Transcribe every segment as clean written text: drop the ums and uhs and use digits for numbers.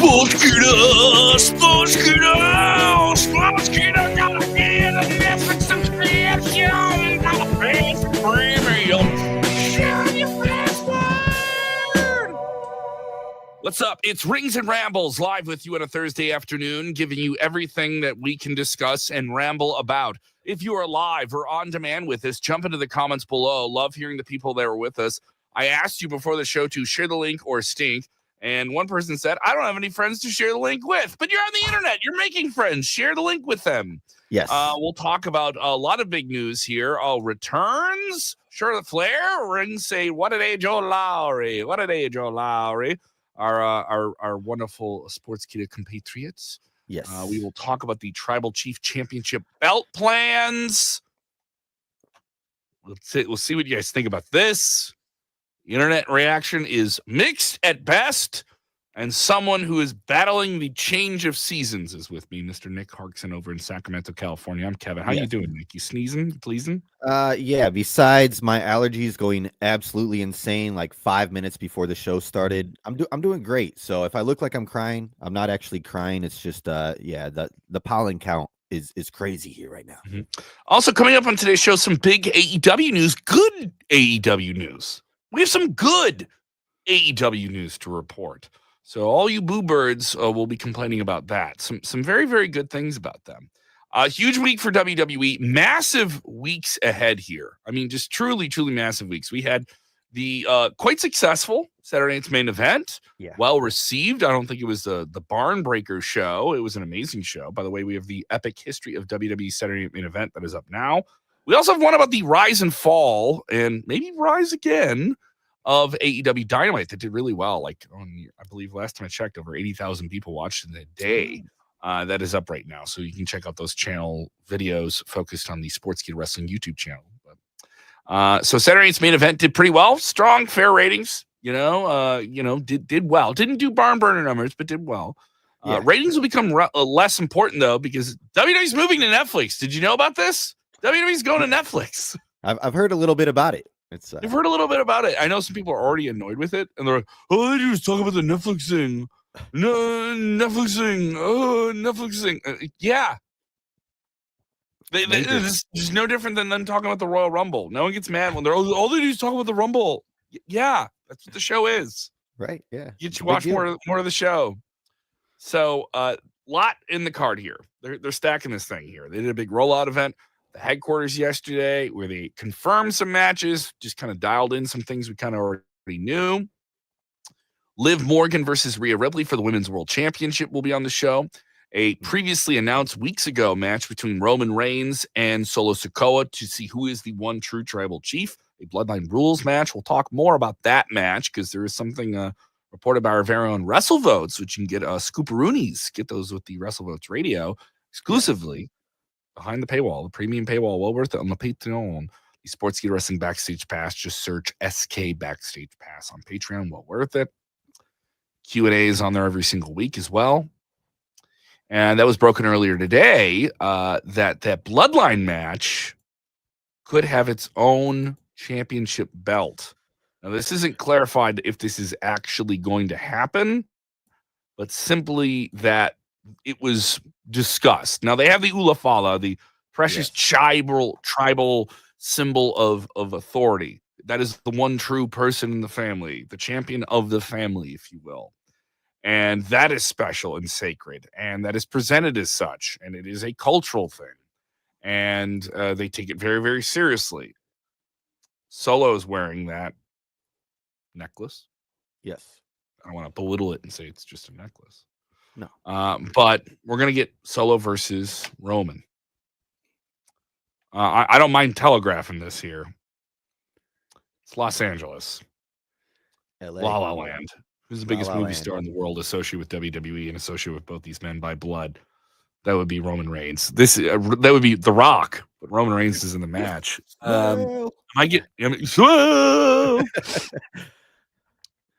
Sportskeeda, gotta get a Netflix subscription, gotta pay for premium. Share your password. What's up? It's Rings and Rambles live with you on a Thursday afternoon, giving you everything that we can discuss and ramble about. If you are live or on demand with us, jump into the comments below. Love hearing the people that are with us. I asked you before the show to share the link or stink. And one person said, I don't have any friends to share the link with, but you're on the internet. You're making friends. Share the link with them. Yes. We'll talk about a lot of big news here. Returns. Charlotte Flair. Rings say, what a day, Joe Lowry. What a day, Joe Lowry. Our wonderful Sportskeeda compatriots. Yes. We will talk about the Tribal Chief Championship belt plans. We'll see what you guys think about this. The internet reaction is mixed at best, and someone who is battling the change of seasons is with me, Mr. Nick Harkson over in Sacramento, California. I'm Kevin. How you doing, Nick? You sneezing? You pleasing? Yeah, besides my allergies going absolutely insane like 5 minutes before the show started, I'm doing great. So if I look like I'm crying, I'm not actually crying. It's just the pollen count is crazy here right now. Mm-hmm. Also coming up on today's show, some big AEW news, good AEW news. We have some good AEW news to report. So all you boo birds will be complaining about that. Some very, very good things about them. A huge week for WWE. Massive weeks ahead here. I mean, just truly, truly massive weeks. We had the quite successful Saturday Night's Main Event. Yeah. Well received. I don't think it was the Barn Breaker show. It was an amazing show. By the way, we have the epic history of WWE Saturday Night Main Event that is up now. We also have one about the rise and fall and maybe rise again of AEW Dynamite that did really well. Like, I believe last time I checked, over 80,000 people watched in a day. That is up right now. So you can check out those channel videos focused on the Sportskeeda Wrestling YouTube channel. So Saturday Night's Main Event did pretty well. Strong, fair ratings. Did well. Didn't do barn burner numbers, but did well. Ratings will become less important, though, because WWE's moving to Netflix. Did you know about this? WWE's going to Netflix. I've heard a little bit about it. You've heard a little bit about it. I know some people are already annoyed with it, and they're like, "Oh, they just talk about the Netflix thing, no Netflix thing, oh Netflix thing." Yeah, it's just no different than them talking about the Royal Rumble. No one gets mad when they're all they do is talk about the Rumble. Yeah, that's what the show is. Right. Yeah. Get you watch more of the show. So, lot in the card here. They're stacking this thing here. They did a big rollout event. The headquarters yesterday, where they confirmed some matches, just kind of dialed in some things we kind of already knew. Liv Morgan versus Rhea Ripley for the Women's World Championship will be on the show. A previously announced weeks ago match between Roman Reigns and Solo Sikoa to see who is the one true tribal chief. A Bloodline Rules match. We'll talk more about that match because there is something reported by our very own WrestleVotes, which you can get Scooperoonies. Get those with the WrestleVotes radio exclusively. Behind the paywall, the premium paywall, well worth it on the Patreon. The Sportskeeda Wrestling Backstage Pass, just search SK Backstage Pass on Patreon, well worth it. Q&A is on there every single week as well. And that was broken earlier today, that Bloodline match could have its own championship belt. Now, this isn't clarified if this is actually going to happen, but simply that it was discussed. Now they have the Ulafala, the precious tribal symbol of authority. That is the one true person in the family, the champion of the family, if you will. And that is special and sacred, and that is presented as such, and it is a cultural thing. And they take it very, very seriously. Solo is wearing that necklace. Yes. I don't want to belittle it and say it's just a necklace. No. But we're going to get Solo versus Roman. I don't mind telegraphing this here. It's Los Angeles. LA. La La Land. Who's the biggest La La movie Land. star in the world associated with WWE and associated with both these men by blood? That would be Roman Reigns. That would be The Rock, but Roman Reigns is in the match.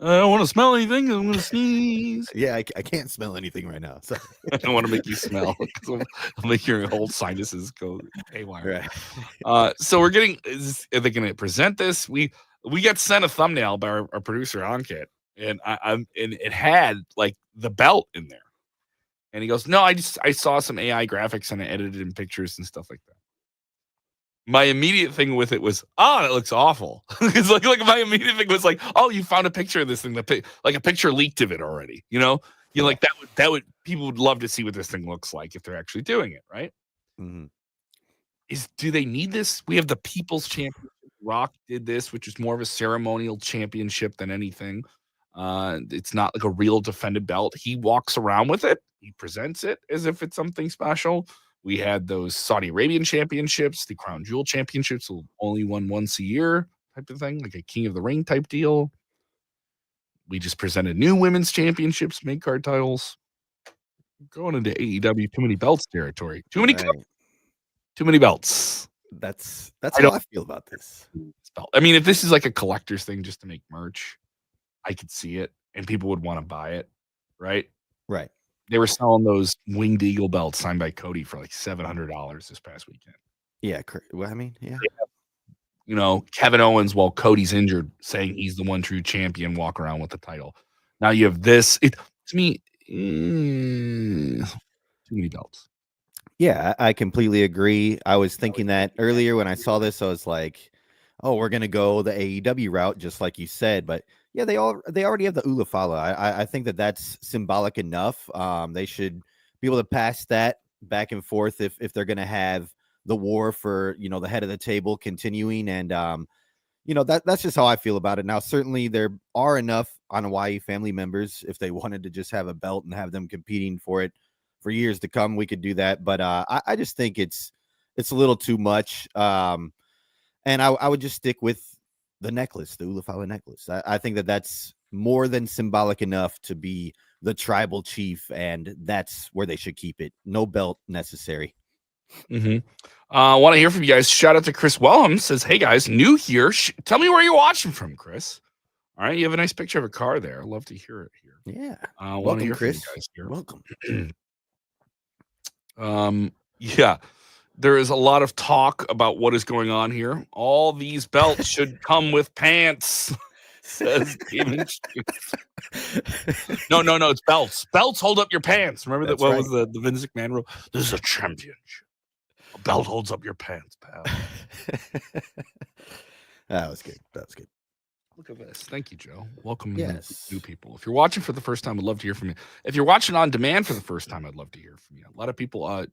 I don't want to smell anything. I'm going to sneeze. Yeah, I can't smell anything right now. So. I don't want to make you smell. I'll make your whole sinuses go haywire. Right. So we're getting. Are they going to present this? We got sent a thumbnail by our producer Ankit And and it had like the belt in there. And he goes, "No, I saw some AI graphics and I edited in pictures and stuff like that." My immediate thing with it was, "Oh, it looks awful." It's like my immediate thing was like, "Oh, you found a picture of this thing, like a picture leaked of it already." You know, Yeah. like that would people would love to see what this thing looks like if they're actually doing it, right? Mhm. Do they need this? We have the People's Championship. Rock did this, which is more of a ceremonial championship than anything. It's not like a real defended belt. He walks around with it. He presents it as if it's something special. We had those Saudi Arabian championships, the Crown Jewel championships, only won once a year type of thing, like a King of the Ring type deal. We just presented new women's championships, mid card titles. Going into AEW, too many belts territory. Too many, Right. too many belts. That's I how don't I feel about this. belt. I mean, if this is like a collector's thing just to make merch, I could see it and people would want to buy it, right? Right. They were selling those Winged Eagle belts signed by Cody for like $700 this past weekend. Yeah. Well, I mean, yeah. You know, Kevin Owens, while Cody's injured, saying he's the one true champion, walk around with the title. Now you have this. It to me, too many belts. Yeah, I completely agree. I was thinking that earlier when I saw this. I was like, "Oh, we're gonna go the AEW route, just like you said." But yeah, they already have the Ulafala. I think that's symbolic enough. They should be able to pass that back and forth if they're gonna have the war for the head of the table continuing. And that's just how I feel about it. Now, certainly there are enough Hawaii family members if they wanted to just have a belt and have them competing for it for years to come, we could do that. But I just think it's a little too much. And I would just stick with the necklace, the Ulafala necklace. I think that's more than symbolic enough to be the tribal chief, and that's where they should keep it. No belt necessary. I want to hear from you guys. Shout out to Chris Wellham. Says, "Hey guys, new here. Tell me where you're watching from, Chris." All right, you have a nice picture of a car there. I'd love to hear it here. Yeah. I want to Welcome, hear Chris. from you guys here. Welcome. Yeah, there is a lot of talk about what is going on here. All these belts should come with pants, says Steven. No, it's belts. Belts hold up your pants. Remember that? What was the Vince McMahon rule? This is a championship. A belt holds up your pants, pal. That was good. Look at this. Thank you, Joe. Welcome, new people. If you're watching for the first time, I'd love to hear from you. If you're watching on demand for the first time, I'd love to hear from you. A lot of people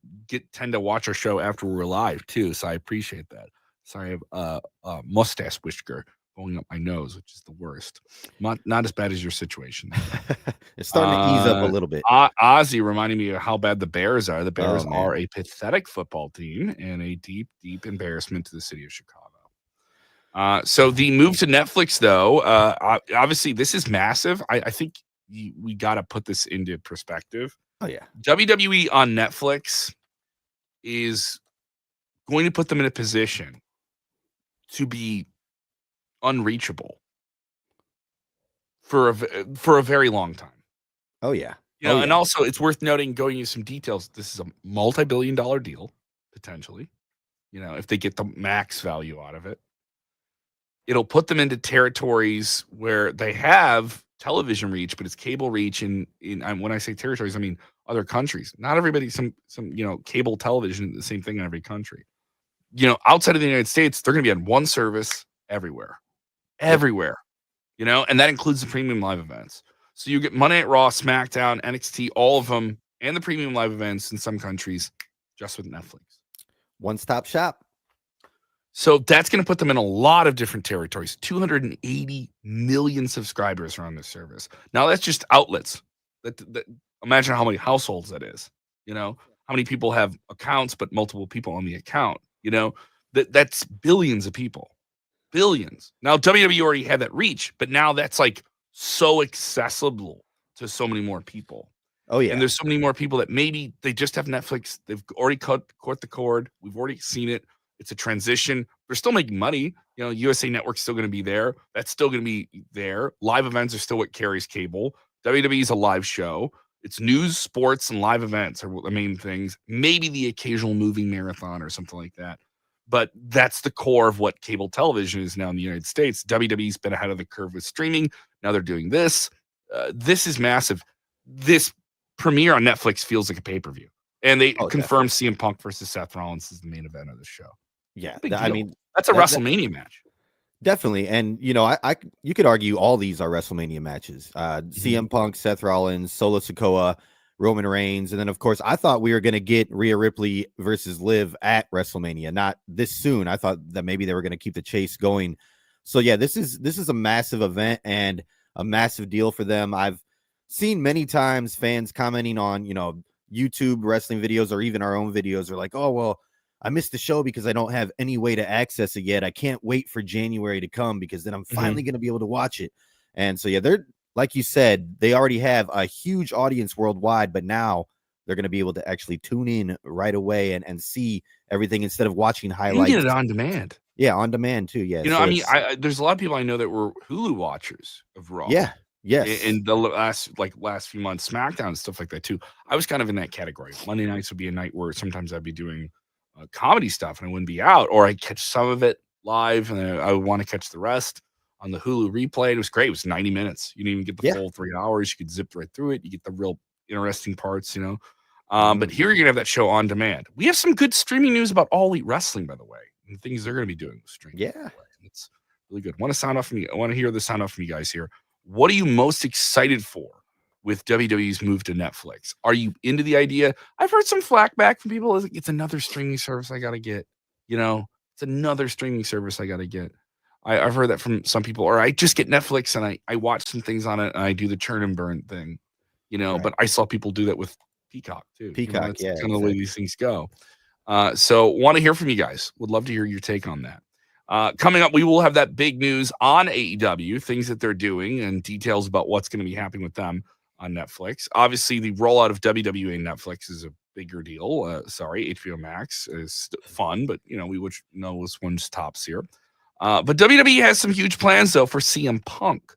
tend to watch our show after we're live too, so I appreciate that. Sorry, I have a mustache whisker going up my nose, which is the worst. Not as bad as your situation. It's starting to ease up a little bit. Ozzy reminding me of how bad the Bears are. The Bears man. are a pathetic football team and a deep, deep embarrassment to the city of Chicago. So the move to Netflix, though, obviously this is massive. I think we got to put this into perspective. Oh, yeah. WWE on Netflix is going to put them in a position to be unreachable for a very long time. Oh, yeah. And also it's worth noting, going into some details, this is a multi-billion-dollar deal, potentially, if they get the max value out of it. It'll put them into territories where they have television reach, but it's cable reach. And when I say territories, I mean other countries. Not everybody, some cable television, the same thing in every country. Outside of the United States, they're going to be on one service everywhere, and that includes the premium live events. So you get Monday Night Raw, SmackDown, NXT, all of them, and the premium live events in some countries just with Netflix. One-stop shop. So that's going to put them in a lot of different territories. 280 million subscribers are on this service. Now that's just outlets. That imagine how many households that is. How many people have accounts, but multiple people on the account. That's billions of people. Billions. Now WWE already had that reach, but now that's like so accessible to so many more people. Oh yeah. And there's so many more people that maybe they just have Netflix. They've already caught the cord. We've already seen it. It's a transition. They're still making money. USA Network's still going to be there. That's still going to be there. Live events are still what carries cable. WWE is a live show. It's news, sports, and live events are the main things. Maybe the occasional movie marathon or something like that. but that's the core of what cable television is now in the United States. WWE's been ahead of the curve with streaming. Now they're doing this. This is massive. This premiere on Netflix feels like a pay-per-view. And they confirmed CM Punk versus Seth Rollins is the main event of the show. Yeah, Big deal. I mean, that's a WrestleMania match. Definitely. And, you know, you could argue all these are WrestleMania matches. CM Punk, Seth Rollins, Solo Sikoa, Roman Reigns. And then, of course, I thought we were going to get Rhea Ripley versus Liv at WrestleMania, not this soon. I thought that maybe they were going to keep the chase going. So, yeah, this is a massive event and a massive deal for them. I've seen many times fans commenting on, you know, YouTube wrestling videos or even our own videos are like, oh, well, I missed the show because I don't have any way to access it yet. I can't wait for January to come because then I'm finally going to be able to watch it. And so, yeah, they're, like you said, they already have a huge audience worldwide, but now they're going to be able to actually tune in right away and see everything instead of watching highlights. You can get it on demand. Yeah, on demand too. Yeah. You know, so I mean, there's a lot of people I know that were Hulu watchers of Raw. Yeah. Yes. In the last few months, SmackDown and stuff like that too. I was kind of in that category. Monday nights would be a night where sometimes I'd be doing comedy stuff and I wouldn't be out, or I'd catch some of it live and I would want to catch the rest on the Hulu replay. It was great. It was 90 minutes. You didn't even get the full 3 hours. You could zip right through it. You get the real interesting parts, you know. But here you're going to have that show on demand. We have some good streaming news about All Elite Wrestling, by the way, and things they're going to be doing with streaming. Yeah. It's really good. Want to sound off from you? I want to hear the sound off from you guys here. What are you most excited for with WWE's move to Netflix? Are you into the idea? I've heard some flack back from people. It's another streaming service I got to get. You know, it's another streaming service I got to get. I've heard that from some people. Or I just get Netflix and I watch some things on it and I do the churn and burn thing. You know, right. But I saw people do that with Peacock too. Peacock, you know, that's kind of the way these things go. So want to hear from you guys. Would love to hear your take on that. Coming up, we will have that big news on AEW, things that they're doing and details about what's going to be happening with them on Netflix. Obviously, the rollout of WWE Netflix is a bigger deal. HBO Max is fun, but, you know, we would know which one's tops here. But WWE has some huge plans, though, for CM Punk.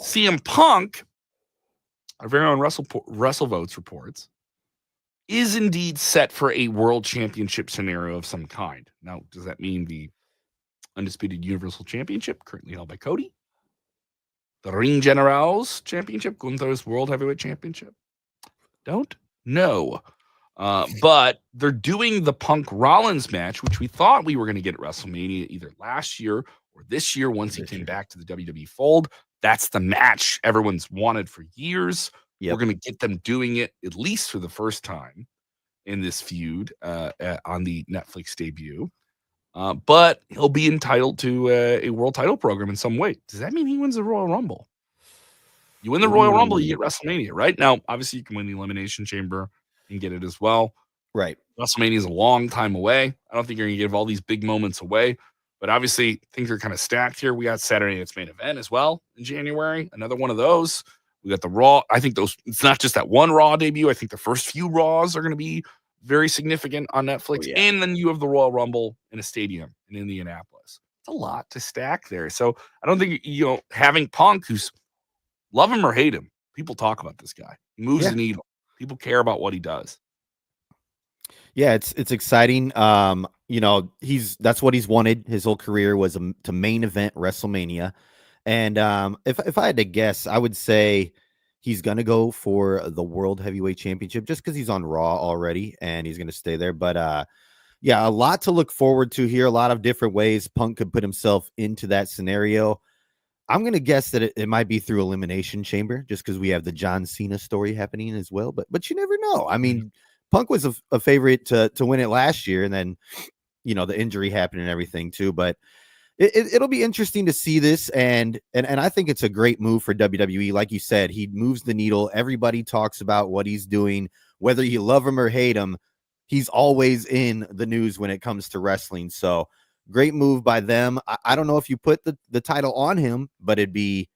CM Punk, our very own WrestleVotes reports, is indeed set for a world championship scenario of some kind. Now, does that mean the Undisputed Universal Championship, currently held by Cody? The Ring Generals Championship, Gunther's World Heavyweight Championship? Don't know. But they're doing the Punk Rollins match, which we thought we were going to get at WrestleMania either last year or this year once he came back to the WWE fold. That's the match everyone's wanted for years. Yep. We're going to get them doing it at least for the first time in this feud on the Netflix debut. But he'll be entitled to a world title program in some way. Does that mean he wins the Royal Rumble? You win the Royal Rumble, you get WrestleMania, right? Now, obviously, you can win the Elimination Chamber and get it as well. Right. WrestleMania is a long time away. I don't think you're going to give all these big moments away. But obviously, things are kind of stacked here. We got Saturday Night's Main Event as well in January. Another one of those. We got the Raw. I think it's not just that one Raw debut. I think the first few Raws are going to be very significant on Netflix. And then you have the Royal Rumble in a stadium in Indianapolis. It's a lot to stack there. So I don't think, having Punk, who's love him or hate him, people talk about this guy. He moves the needle. People care about what he does. Yeah, it's exciting. That's what he's wanted his whole career was to main event WrestleMania. And if I had to guess, I would say he's going to go for the World Heavyweight Championship just because he's on Raw already and he's going to stay there. But a lot to look forward to here. A lot of different ways Punk could put himself into that scenario. I'm going to guess that it might be through Elimination Chamber just because we have the John Cena story happening as well. But you never know. I mean, Punk was a favorite to win it last year, and then, the injury happened and everything too. But it'll be interesting to see this, and I think it's a great move for WWE. Like you said, he moves the needle. Everybody talks about what he's doing, whether you love him or hate him. He's always in the news when it comes to wrestling. So great move by them. I don't know if you put the title on him, but it'd be,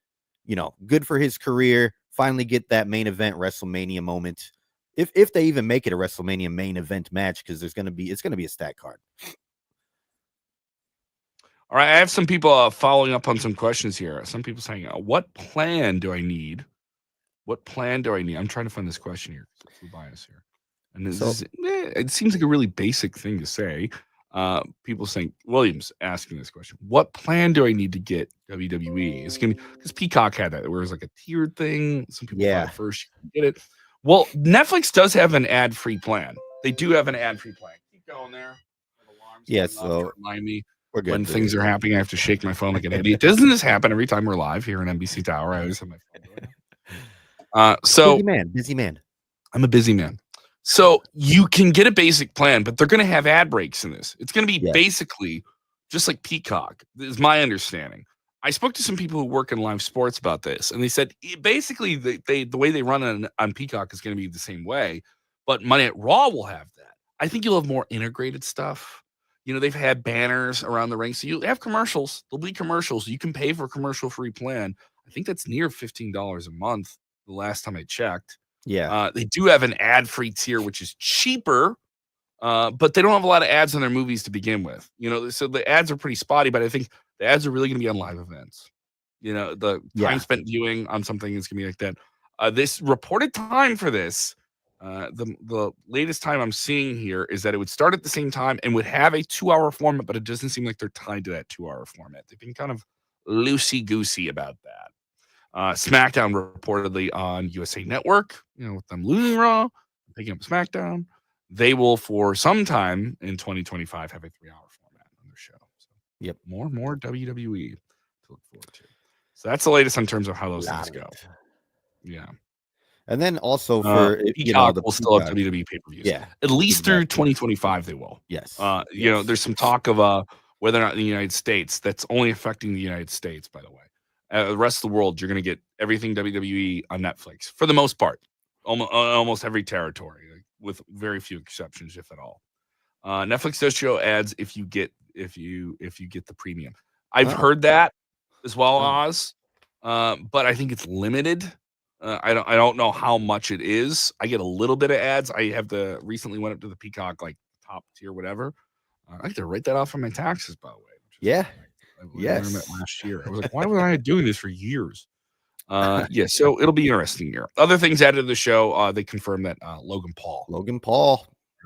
good for his career. Finally get that main event WrestleMania moment. If they even make it a WrestleMania main event match, because it's going to be a stat card. All right, I have some people following up on some questions here. Some people saying, what plan do I need? What plan do I need? I'm trying to find this question here. It's bias here. And it seems like a really basic thing to say. People saying Williams asking this question: what plan do I need to get WWE? It's gonna be because Peacock had that, where it was like a tiered thing. Some people thought at first you can get it. Well, Netflix does have an ad-free plan. They do have an ad-free plan. Keep going there. Alarms going off to remind me we're good when things are happening. I have to shake my phone like an idiot. Doesn't this happen every time we're live here in NBC Tower? I always have my phone. So busy man. I'm a busy man. So you can get a basic plan, but they're going to have ad breaks in this. It's going to be basically just like Peacock, is my understanding. I spoke to some people who work in live sports about this, and they said basically the way they run on Peacock is going to be the same way, but Monday at Raw will have that. I think you'll have more integrated stuff. You know, they've had banners around the ring, so you have commercials. There'll be commercials. You can pay for a commercial-free plan. I think that's near $15 a month the last time I checked. Yeah. They do have an ad-free tier, which is cheaper, but they don't have a lot of ads on their movies to begin with. You know, so the ads are pretty spotty, but I think the ads are really going to be on live events. You know, the time spent viewing on something is going to be like that. This reported time for this, the latest time I'm seeing here is that it would start at the same time and would have a 2-hour format, but it doesn't seem like they're tied to that 2-hour format. They've been kind of loosey-goosey about that. SmackDown reportedly on USA Network, you know, with them losing Raw, picking up SmackDown, they will for some time in 2025 have a 3-hour format on their show. So, more WWE to look forward to. So that's the latest in terms of how those things go. Yeah. And then also for Peacock will still have WWE pay-per-views. Yeah. At least through 2025 they will. Yes. You know, there's some talk of whether or not in the United States, that's only affecting the United States, by the way. The rest of the world, you're going to get everything WWE on Netflix for the most part, almost every territory, with very few exceptions, if at all. Netflix does show ads if you get the premium. I've heard that as well, Oz, but I think it's limited. I don't know how much it is. I get a little bit of ads. I have recently went up to the Peacock like top tier, whatever. I have to write that off on my taxes, by the way. I learned that last year. I was like, why was I doing this for years? So it'll be interesting here. Other things added to the show, they confirmed that Logan Paul,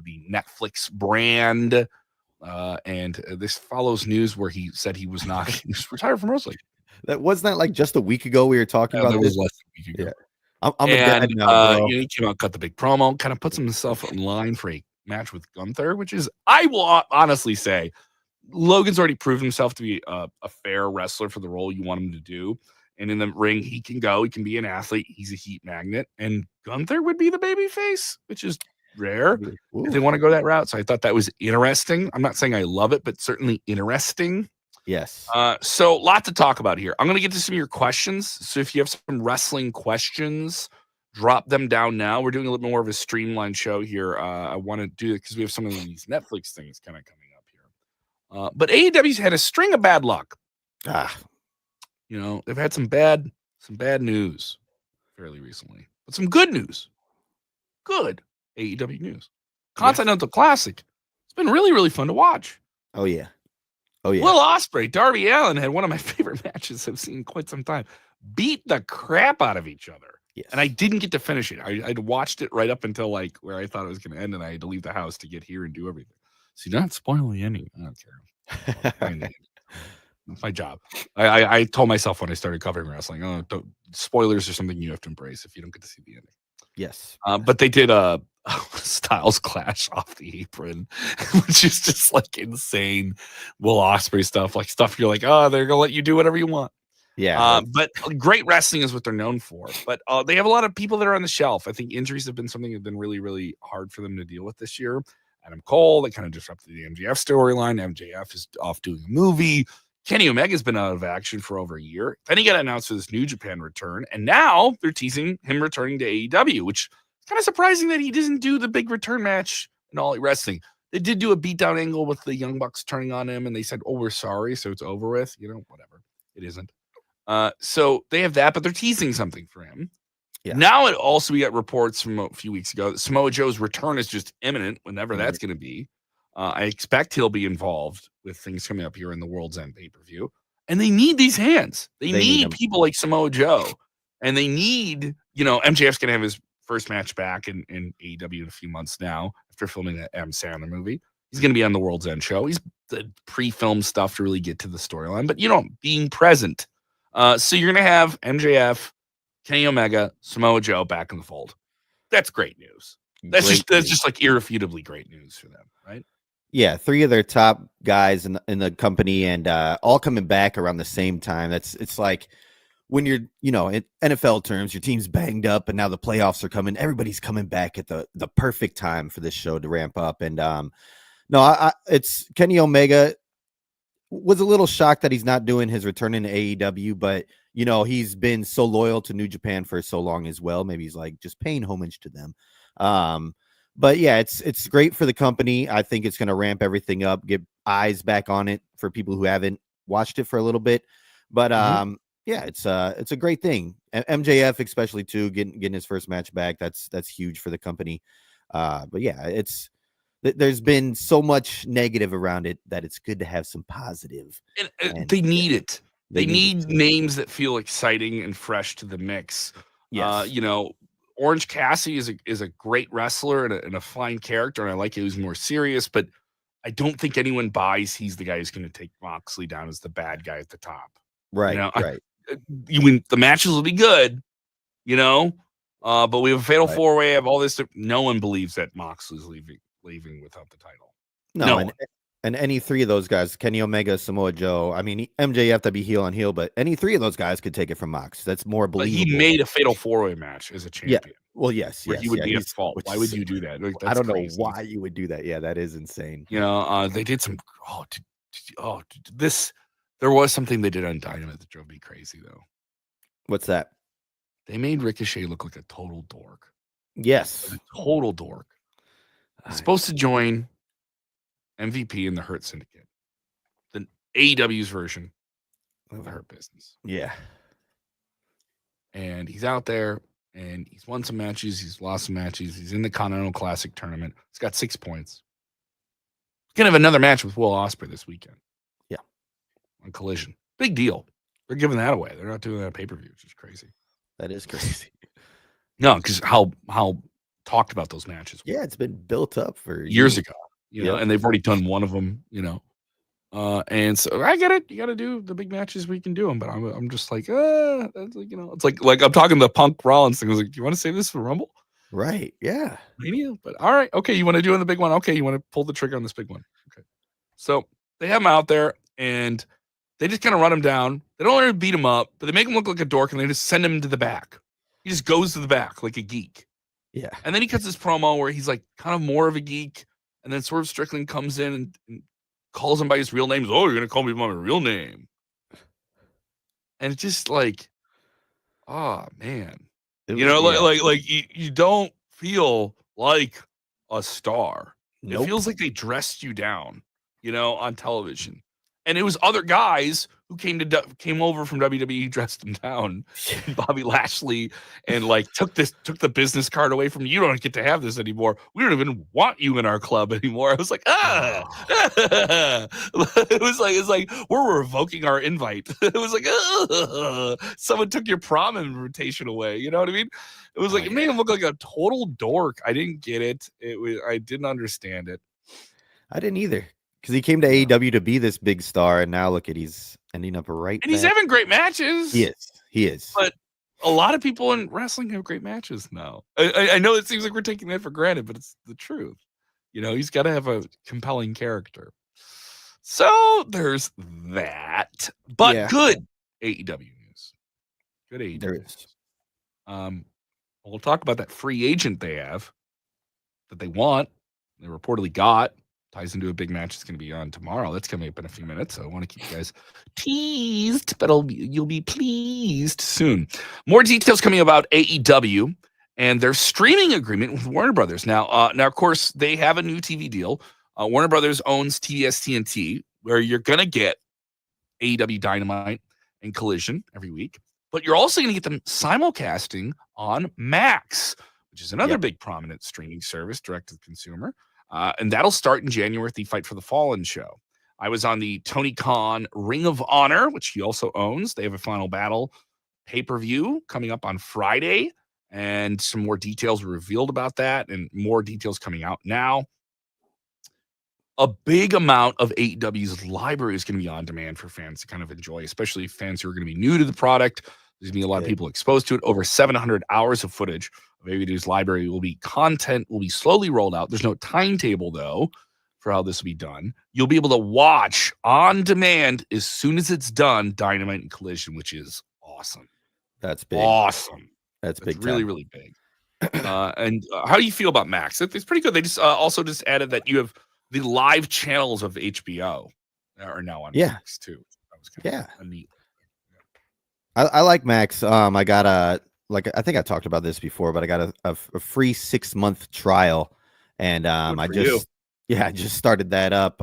the Netflix brand, and this follows news where he said he was not he was retired from wrestling. That wasn't that like just a week ago we were talking about this? Was less than a week ago. I'm a dad now, bro. He came out, cut the big promo, kind of puts himself in line for a match with Gunther, which is, I will honestly say, Logan's already proved himself to be a fair wrestler for the role you want him to do. And in the ring, he can go. He can be an athlete. He's a heat magnet. And Gunther would be the baby face, which is rare if they want to go that route. So I thought that was interesting. I'm not saying I love it, but certainly interesting. Yes. So a lot to talk about here. I'm going to get to some of your questions. So if you have some wrestling questions, drop them down now. We're doing a little more of a streamlined show here. I want to do it because we have some of these Netflix things kind of coming up here. But AEW's had a string of bad luck. You know, they've had some bad news fairly recently, but some good news. Good AEW news. Continental Classic. It's been really, really fun to watch. Oh yeah. Will Ospreay, Darby Allin had one of my favorite matches I've seen in quite some time. Beat the crap out of each other. Yes. And I didn't get to finish it. I'd watched it right up until like where I thought it was going to end, and I had to leave the house to get here and do everything. So you're not spoiling the ending. I don't care. That's my job. I told myself when I started covering wrestling, spoilers are something you have to embrace if you don't get to see the ending. Yes. But they did a Styles Clash off the apron, which is just like insane Will Ospreay stuff, like stuff you're like, they're gonna let you do whatever you want. Yeah. But great wrestling is what they're known for. But they have a lot of people that are on the shelf. I think injuries have been something that's been really, really hard for them to deal with this year. Adam Cole, that kind of disrupted the MJF storyline. MJF is off doing a movie. Kenny Omega's been out of action for over a year. Then he got announced for this New Japan return, and now they're teasing him returning to AEW, which is kind of surprising that he doesn't do the big return match in All Elite Wrestling. They did do a beatdown angle with the Young Bucks turning on him, and they said, we're sorry, so it's over with. You know, whatever. It isn't. So they have that, but they're teasing something for him. Yeah. Now we got reports from a few weeks ago that Samoa Joe's return is just imminent, whenever that's going to be. I expect he'll be involved with things coming up here in the World's End pay-per-view. And they need these hands. They need people like Samoa Joe. And they need, MJF's going to have his first match back in AEW in a few months now after filming that Adam Sandler movie. He's going to be on the World's End show. He's the pre-film stuff to really get to the storyline, but being present. So you're going to have MJF, Kenny Omega, Samoa Joe back in the fold. That's great news. That's just like irrefutably great news for them, right? Yeah, 3 of their top guys in the company, and all coming back around the same time. It's like when you're, in NFL terms, your team's banged up, and now the playoffs are coming. Everybody's coming back at the perfect time for this show to ramp up. And it's Kenny Omega. Was a little shocked that he's not doing his return into AEW, but he's been so loyal to New Japan for so long as well. Maybe he's like just paying homage to them. But yeah, it's great for the company. I think it's going to ramp everything up, get eyes back on it for people who haven't watched it for a little bit. But yeah, it's a great thing. MJF especially too, getting his first match back. That's huge for the company. But yeah, there's been so much negative around it that it's good to have some positive. And they need it. They need names that feel exciting and fresh to the mix. Yes. Orange Cassidy is a great wrestler and a fine character, and I like it. He's more serious, but I don't think anyone buys he's the guy who's going to take Moxley down as the bad guy at the top. Right, right. The matches will be good, but we have a fatal 4-way, have all this. No one believes that Moxley's leaving without the title. No. And any 3 of those guys, Kenny Omega, Samoa Joe, I mean, MJF to be heel on heel, but any 3 of those guys could take it from Mox. That's more believable. But he made a fatal 4-way match as a champion. Yeah. Well, yes. He would be at fault. Why would you do that? I don't know why you would do that. Yeah, that is insane. They did some. There was something they did on Dynamite that drove me crazy, though. What's that? They made Ricochet look like a total dork. Yes. Like a total dork. He's supposed to join MVP in the Hurt Syndicate, the AEW's version of the Hurt Business. Yeah. And he's out there, and he's won some matches. He's lost some matches. He's in the Continental Classic tournament. He's got 6 points. He's going to have another match with Will Ospreay this weekend. Yeah. On Collision. Big deal. They're giving that away. They're not doing that at pay-per-view, which is crazy. That is crazy. No, because how talked about those matches. Yeah, it's been built up for years ago. And they've already done one of them, and so I get it. You got to do the big matches where you can do them, but I'm just like, that's like, it's like I'm talking the Punk Rollins thing. I was like, do you want to save this for Rumble? Right. Yeah. Mania? But all right. Okay. You want to do the big one? Okay. You want to pull the trigger on this big one? Okay. So they have him out there and they just kind of run him down. They don't really beat him up, but they make him look like a dork and they just send him to the back. He just goes to the back like a geek. Yeah. And then he cuts this promo where he's like kind of more of a geek. And then Swerve Strickland comes in and calls him by his real name. Oh, you're going to call me by my real name. And it's just like, oh, man. You don't feel like a star. Nope. It feels like they dressed you down, on television. And it was other guys who came over from WWE, dressed him down, Bobby Lashley, and took the business card away from you. You don't get to have this anymore. We don't even want you in our club anymore. I was like, it's like we're revoking our invite. It was like, someone took your prom invitation away. You know what I mean? It was like, it made him look like a total dork. I didn't get it. I didn't understand it. I didn't either. Because he came to AEW to be this big star, and now look at he's ending up he's having great matches. He is. But a lot of people in wrestling have great matches now. I know it seems like we're taking that for granted, but it's the truth. He's got to have a compelling character. So there's that. But good AEW news. Good AEW there news. We'll talk about that free agent they have that they want. They reportedly got. Ties into a big match that's going to be on tomorrow. That's coming up in a few minutes, so I want to keep you guys teased, but you'll be pleased soon. More details coming about AEW and their streaming agreement with Warner Brothers. Now, of course, they have a new TV deal. Warner Brothers owns TSTNT, where you're going to get AEW Dynamite and Collision every week, but you're also going to get them simulcasting on Max, which is another big prominent streaming service direct to the consumer. And that'll start in January with the Fight for the Fallen show. I was on the Tony Khan Ring of Honor, which he also owns. They have a Final Battle pay-per-view coming up on Friday, and some more details were revealed about that, and more details coming out now. a big amount of AEW's library is going to be on demand for fans to kind of enjoy, especially fans who are going to be new to the product. There's going to be a lot of people exposed to it. Over 700 hours of footage of AEW's library content will be slowly rolled out. There's no timetable, though, for how this will be done. You'll be able to watch on demand as soon as it's done, Dynamite and Collision, which is awesome. That's big. Awesome. That's big. Really, really big. And how do you feel about Max? It's pretty good. They just also just added that you have the live channels of HBO are now on Max too. That was kind of a neat. I like Max. I got I think I talked about this before, but I got a free 6-month trial, and I just started that up.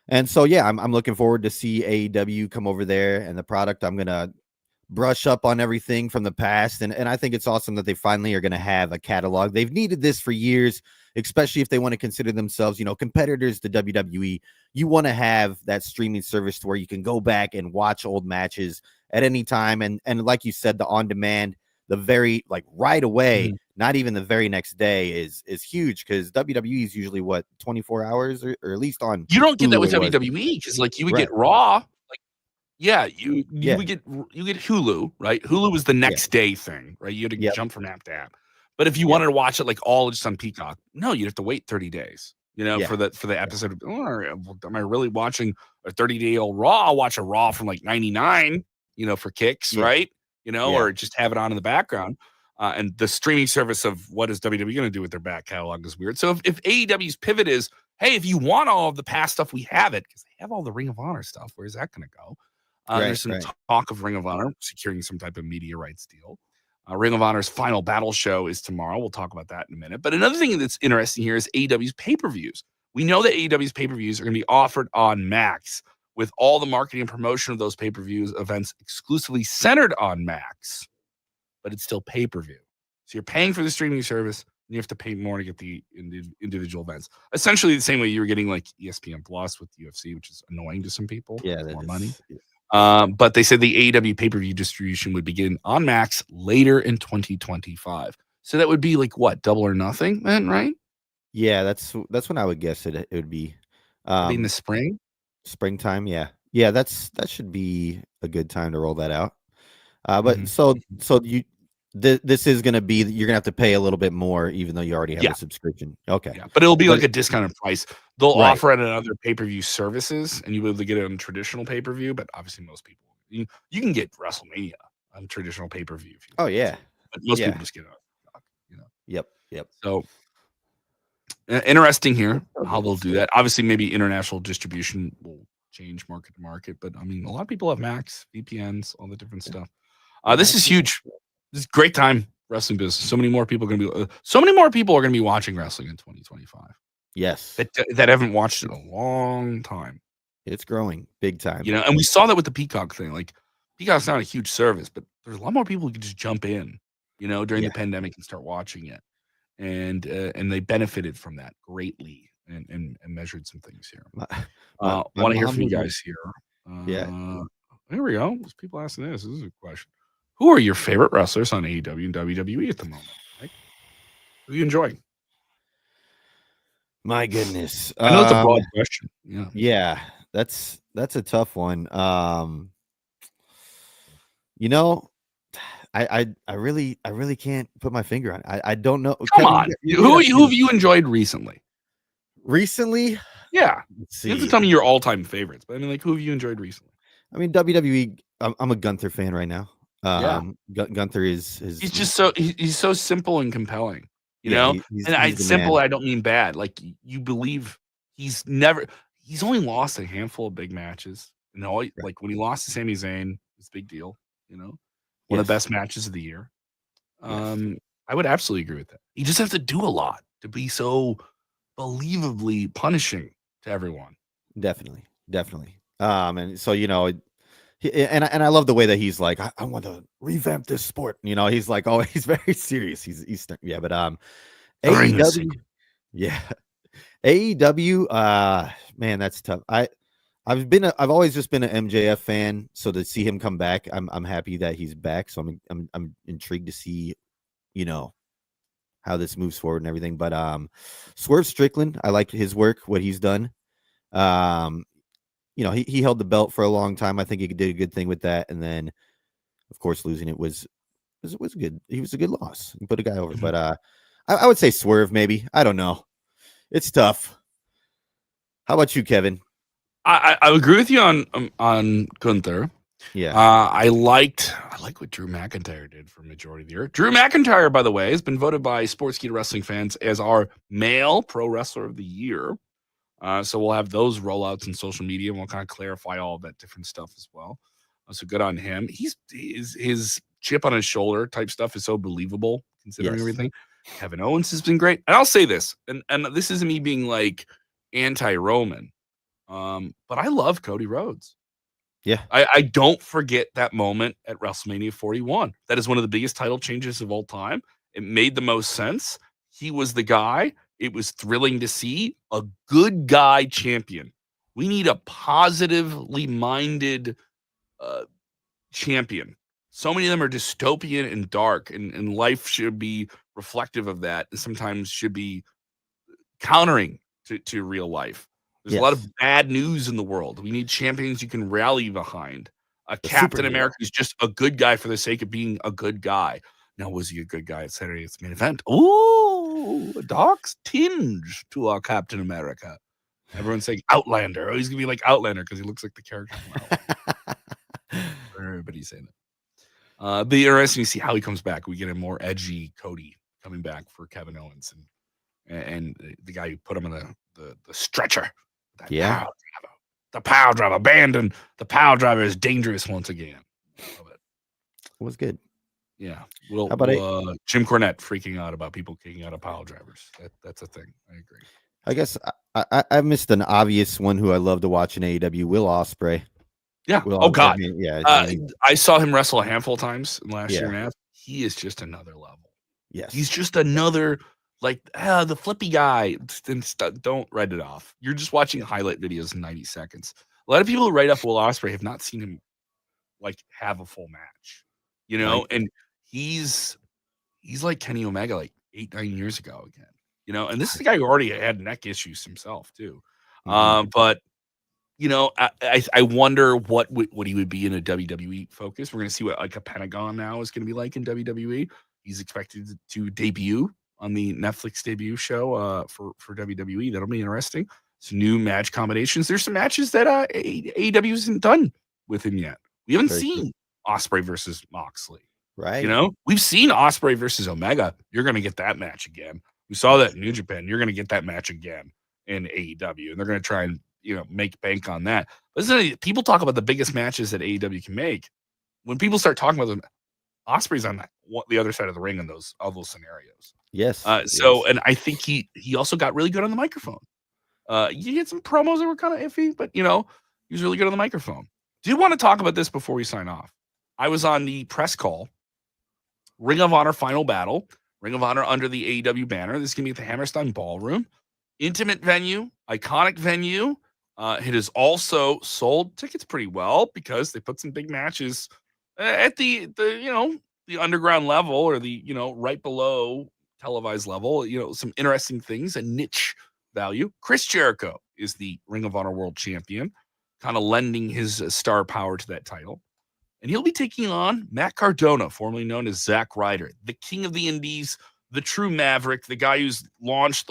And so I'm looking forward to see AEW come over there and the product. I'm gonna brush up on everything from the past, and I think it's awesome that they finally are gonna have a catalog. They've needed this for years, especially if they want to consider themselves, competitors to WWE. You want to have that streaming service to where you can go back and watch old matches at any time, and like you said, the on demand, the very right away, not even the very next day is huge, because WWE is usually 24 hours or at least on. You don't get that with WWE, because you would get Raw. You would get Hulu, right? Hulu was the next day thing, right? You had to jump from app to app. But if you wanted to watch it all just on Peacock, no, you'd have to wait 30 days. For the episode. Am I really watching a 30-day-old Raw? I'll watch a Raw from 99, for kicks, right? Or just have it on in the background. And the streaming service of what is WWE going to do with their back catalog is weird. So if AEW's pivot is, hey, if you want all of the past stuff, we have it, because they have all the Ring of Honor stuff. Where's that going to go? There's some talk of Ring of Honor securing some type of media rights deal. Ring of Honor's final battle show is tomorrow. We'll talk about that in a minute. But another thing that's interesting here is AEW's pay-per-views. We know that AEW's pay-per-views are going to be offered on Max, with all the marketing and promotion of those pay-per-views events exclusively centered on Max, but it's still pay-per-view. So you're paying for the streaming service, and you have to pay more to get the individual events. Essentially the same way you were getting ESPN Plus with UFC, which is annoying to some people. More money. But they said the AEW pay-per-view distribution would begin on Max later in 2025. So that would be double or nothing then, right? Yeah, that's when I would guess it would be. In the spring? Springtime, yeah. That should be a good time to roll that out. But so this is going to be, you're going to have to pay a little bit more, even though you already have a subscription. Okay. Yeah, but it'll be a discounted price. They'll offer it at other pay-per-view services, and you'll be able to get it on traditional pay-per-view, but obviously most people, you can get WrestleMania on traditional pay-per-view. Oh, yeah. But most people just get it on. Yep. So interesting here how they'll do that. Obviously, maybe international distribution will change market to market, but a lot of people have Max, VPNs, all the different stuff. This is huge. This is a great time wrestling business. So many more people are going to be watching wrestling in 2025. Yes, that haven't watched it in a long time. It's growing big time. And we saw that with the Peacock thing. Peacock's not a huge service, but there's a lot more people who can just jump in, during the pandemic and start watching it, and they benefited from that greatly and measured some things here. Want to hear from you guys here. There we go. There's people asking this. This is a question. Who are your favorite wrestlers on AEW and WWE at the moment? Who are you enjoying? My goodness. I know it's a broad question. Yeah, that's a tough one. I really can't put my finger on it. I don't know. Come on. Who have you enjoyed recently? Recently? Yeah. You have to tell me your all-time favorites, but who have you enjoyed recently? WWE, I'm a Gunther fan right now. Gunther is he's just he's so simple and compelling, he's simple. Man. I don't mean bad. You believe he's only lost a handful of big matches. When he lost to Sami Zayn, it's a big deal. One of the best matches of the year. I would absolutely agree with that. You just have to do a lot to be so believably punishing to everyone. Definitely. And so and I love the way that he's like, I want to revamp this sport. He's he's very serious. He's but AEW, AEW, man, that's tough. I've always just been an MJF fan, so to see him come back, I'm happy that he's back. So I'm intrigued to see, how this moves forward and everything. But Swerve Strickland, I like his work, what he's done. He held the belt for a long time. I think he did a good thing with that. And then, of course, losing it was good. He was a good loss. He put a guy over. Mhm. But I would say Swerve, maybe. I don't know. It's tough. How about you, Kevin? I agree with you on Gunther. Yeah. I like what Drew McIntyre did for majority of the year. Drew McIntyre, by the way, has been voted by Sportskeeda wrestling fans as our male pro wrestler of the year. So we'll have those rollouts in social media, and we'll kind of clarify all of that different stuff as well. So good on him. His chip on his shoulder type stuff is so believable considering everything. Kevin Owens has been great, and I'll say this, and this isn't me being like anti-Roman, but I love Cody Rhodes. Yeah. I don't forget that moment at WrestleMania 41. That is one of the biggest title changes of all time. It made the most sense. He was the guy. It was thrilling to see a good guy champion. We need a positively minded champion. So many of them are dystopian and dark, and life should be reflective of that, and sometimes should be countering to real life. There's a lot of bad news in the world. We need champions you can rally behind. Captain America is just a good guy for the sake of being a good guy. Now, was he a good guy at Saturday night's main event? Ooh, a dark tinge to our Captain America. Everyone's saying Outlander. Oh, he's going to be like Outlander because he looks like the character from Outlander. Everybody's saying it. Be interesting to see how he comes back. We get a more edgy Cody coming back for Kevin Owens and the guy who put him in the stretcher. Yeah. The power driver abandoned. The power driver is dangerous once again. Love it. It was good. Yeah. How about Jim Cornette freaking out about people kicking out of power drivers? That's a thing. I agree. I guess I missed an obvious one who I love to watch in AEW, Will Ospreay. Yeah. God. I saw him wrestle a handful of times in last year and a half. He is just another level. Yes. He's just another, like, the flippy guy. Don't write it off. You're just watching highlight videos in 90 seconds. A lot of people who write up Will Ospreay have not seen him like have a full match, Right. and he's like Kenny Omega like 8-9 years ago again, and this is the guy who already had neck issues himself too. But I wonder what he would be in a WWE focus. We're going to see what like a Pentagon now is going to be like in WWE. He's expected to debut on the Netflix debut show for WWE. That'll be interesting. Some new match combinations. There's some matches that AEW hasn't done with him yet. We haven't seen Ospreay versus Moxley. Right. We've seen Ospreay versus Omega. You're going to get that match again. We saw that in New Japan. You're going to get that match again in AEW, and they're going to try and make bank on that. But people talk about the biggest matches that AEW can make. When people start talking about them, Ospreay's on the other side of the ring in all those scenarios. Yes. And I think he also got really good on the microphone. You get some promos that were kind of iffy, but he was really good on the microphone. Do you want to talk about this before we sign off? I was on the press call. Ring of Honor Final Battle. Ring of Honor under the AEW banner. This is going to be at the Hammerstein Ballroom. Intimate venue, iconic venue. It has also sold tickets pretty well because they put some big matches at the underground level or the right below televised level. Some interesting things, a niche value. Chris Jericho is the Ring of Honor World Champion, kind of lending his star power to that title. And he'll be taking on Matt Cardona, formerly known as Zack Ryder, the king of the indies, the true maverick, the guy who's launched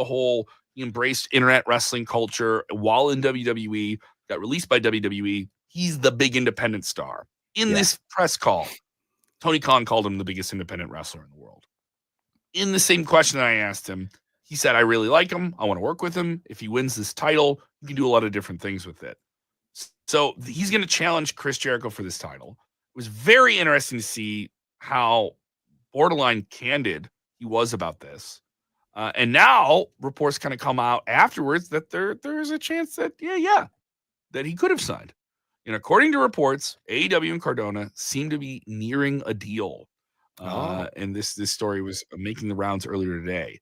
he embraced internet wrestling culture while in WWE, got released by WWE. He's the big independent star. In this press call, Tony Khan called him the biggest independent wrestler in the world. In the same question I asked him, he said, I really like him. I want to work with him. If he wins this title, he can do a lot of different things with it. So he's going to challenge Chris Jericho for this title. It was very interesting to see how borderline candid he was about this. And now reports kind of come out afterwards that there's a chance that, that he could have signed. And according to reports, AEW and Cardona seem to be nearing a deal. And this story was making the rounds earlier today.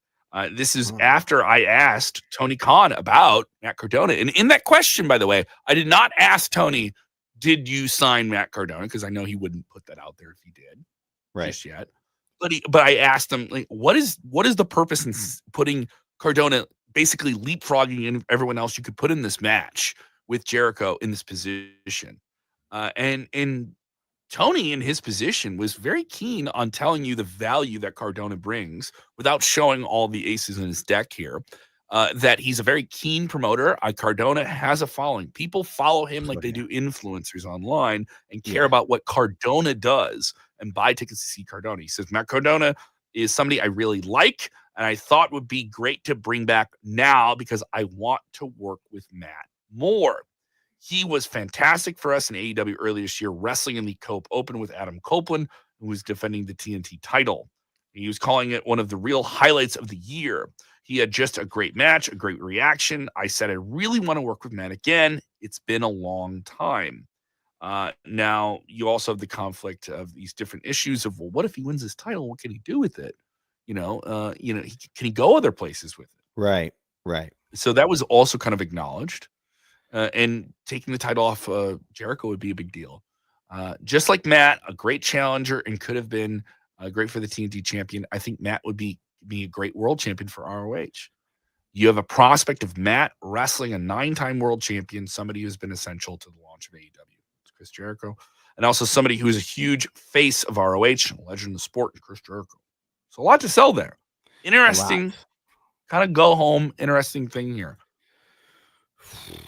This is after I asked Tony Khan about Matt Cardona. And in that question, by the way, I did not ask Tony, did you sign Matt Cardona? Because I know he wouldn't put that out there if he did just yet. But I asked him, like, what is the purpose in putting Cardona basically leapfrogging in everyone else you could put in this match with Jericho in this position? And Tony, in his position, was very keen on telling you the value that Cardona brings without showing all the aces in his deck here. That he's a very keen promoter. Cardona has a following. People follow him like they do influencers online and care about what Cardona does and buy tickets to see Cardona. He says, Matt Cardona is somebody I really like and I thought would be great to bring back now because I want to work with Matt more. He was fantastic for us in AEW earlier this year, wrestling in the Cope Open with Adam Copeland, who was defending the TNT title. He was calling it one of the real highlights of the year. He had just a great match, a great reaction. I said, I really want to work with Matt again. It's been a long time. Now, you also have the conflict of these different issues of, well, what if he wins his title? What can he do with it? Can he go other places with it? Right. So that was also kind of acknowledged. And taking the title off Jericho would be a big deal. Just like Matt, a great challenger and could have been great for the TNT champion. I think Matt would be a great world champion for ROH. You have a prospect of Matt wrestling a 9-time world champion, somebody who's been essential to the launch of AEW. It's Chris Jericho. And also somebody who is a huge face of ROH, a legend of the sport, Chris Jericho. So a lot to sell there. Interesting. Kind of go home. Interesting thing here.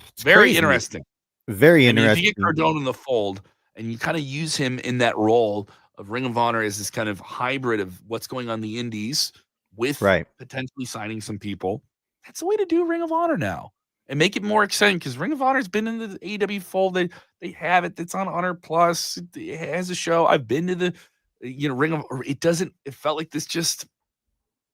It's very crazy. interesting. Very I mean, interesting. if you get Cardona in the fold and you kind of use him in that role of Ring of Honor as this kind of hybrid of what's going on in the indies with potentially signing some people, that's the way to do Ring of Honor now and make it more exciting because Ring of Honor's been in the AEW fold. They have it. It's on Honor Plus. It has a show. I've been to the Ring of. It felt like this just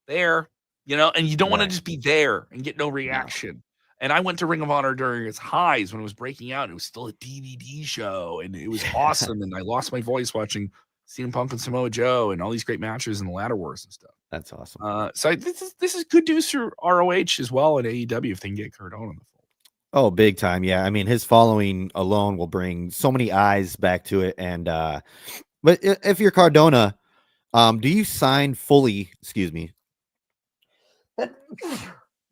there, and you don't want to just be there and get no reaction. No. And I went to Ring of Honor during its highs when it was breaking out. It was still a DVD show, and it was awesome. And I lost my voice watching CM Punk and Samoa Joe and all these great matches in the ladder wars and stuff. That's awesome. So this is good news for ROH as well and AEW if they can get Cardona in the fold. Oh, big time. Yeah. I mean, his following alone will bring so many eyes back to it. And but if you're Cardona, do you sign fully? Excuse me.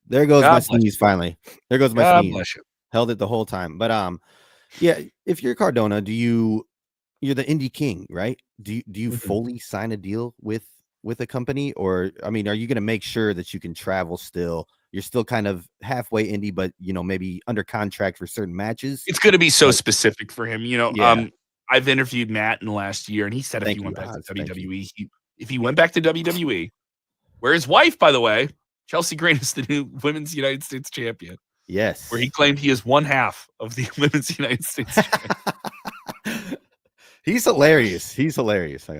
There goes my sneeze finally. There goes my sneeze. Held it the whole time. But yeah, if you're Cardona, you're the indie king, right? Do you fully sign a deal with a company? Or I mean, are you gonna make sure that you can travel still? You're still kind of halfway indie, but maybe under contract for certain matches. It's gonna be so specific for him, I've interviewed Matt in the last year, and he said if he went back to WWE, if he went back to WWE, where his wife, by the way, Chelsea Green, is the new Women's United States champion. Yes. Where he claimed he is one half of the Women's United States champion. He's hilarious.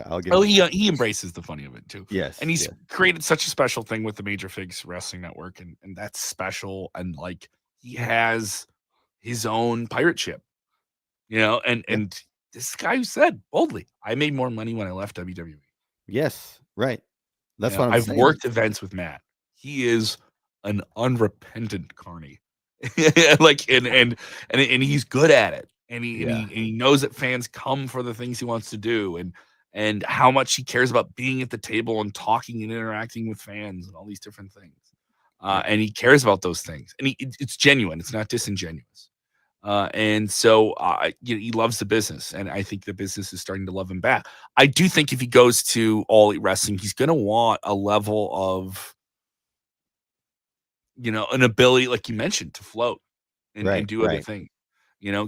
I'll give he embraces the funny of it too. Yes. And he's created such a special thing with the Major Figs Wrestling Network, and that's special. And like he has his own pirate ship, and this guy who said boldly, I made more money when I left WWE. Yes, right. That's what I've worked events with Matt. He is an unrepentant carny. and he's good at it. And he knows that fans come for the things he wants to do and how much he cares about being at the table and talking and interacting with fans and all these different things. And he cares about those things. And it's genuine. It's not disingenuous. And so he loves the business. And I think the business is starting to love him back. I do think if he goes to All Elite Wrestling, he's going to want a level of, an ability, like you mentioned, to float and do other things.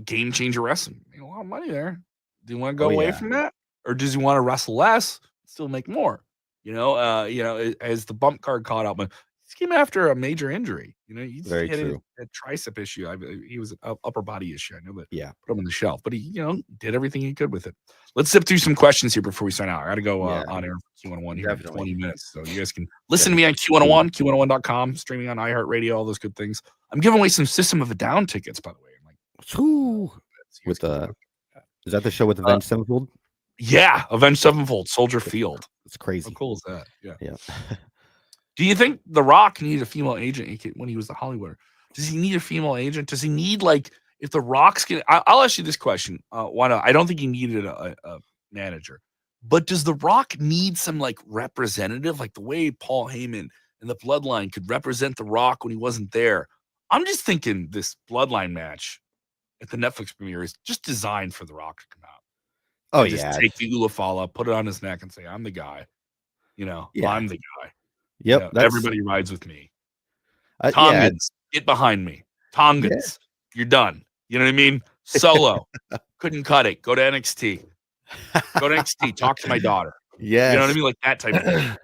Game changer wrestling. A lot of money there. Do you want to go away from that? Or does he want to wrestle less, still make more? As the bump card caught up, he came after a major injury. He Very had true. a tricep issue. He was an upper body issue. I know that. Yeah. Put him on the shelf, but he, did everything he could with it. Let's zip through some questions here before we sign out. I got to go on air for Q101 here in 20 minutes. So you guys can listen to me on Q101, Q101.com, streaming on iHeartRadio, all those good things. I'm giving away some System of a Down tickets, by the way. With is that the show with Avenged Sevenfold? Yeah, Avenged Sevenfold, Soldier Field. It's crazy. How cool is that? Yeah. Do you think The Rock needed a female agent when he was the Hollywooder? Does he need a female agent? Does he need, if The Rock's I'll ask you this question. Why not? I don't think he needed a manager. But does The Rock need some like representative, like the way Paul Heyman and the Bloodline could represent The Rock when he wasn't there? I'm just thinking this Bloodline match at the Netflix premiere is just designed for The Rock to come out. Oh and just yeah, take the Ulafala, put it on his neck, and say, "I'm the guy." Yeah. I'm the guy. Yep. Everybody rides with me. Yeah. Tongans, get behind me. Tongans, you're done. You know what I mean? Solo, couldn't cut it. Go to NXT. Go to NXT. Talk to my daughter. Yes. You know what I mean? Like that type of thing.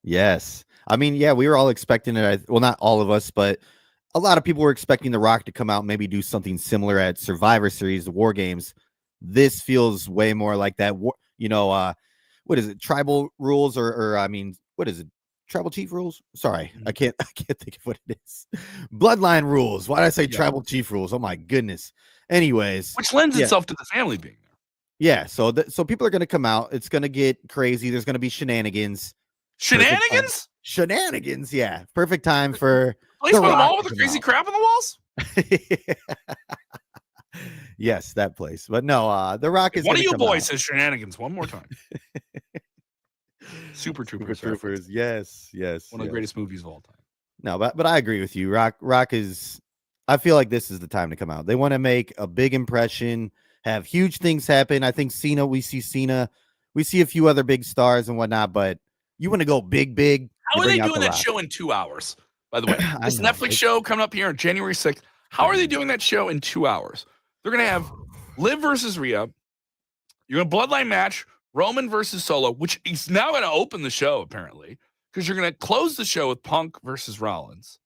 Yes. I mean, yeah, we were all expecting it. Well, not all of us, but a lot of people were expecting The Rock to come out and maybe do something similar at Survivor Series, the War Games. This feels way more like that. What is it? Tribal rules or I mean, what is it? Tribal chief rules? Sorry, I can't think of what it is. Bloodline rules. Why did I say tribal chief rules? Oh my goodness. Anyways, which lends itself to the family being there. Yeah, so people are going to come out. It's going to get crazy. There's going to be shenanigans. Shenanigans, yeah. Perfect time for place by the wall with the crazy crap on the walls. Yes, that place. But no, The Rock is one of you boys says shenanigans one more time. Super Troopers. Yes. One of the greatest movies of all time. No, but I agree with you. Rock is. I feel like this is the time to come out. They want to make a big impression, have huge things happen. I think Cena. We see a few other big stars and whatnot, but you want to go big. How are they doing that show in 2 hours? By the way, this Netflix show coming up here on January 6th. How are they doing that show in 2 hours? They're going to have Liv versus Rhea. You're going to Bloodline match, Roman versus Solo, which is now going to open the show, apparently, because you're going to close the show with Punk versus Rollins.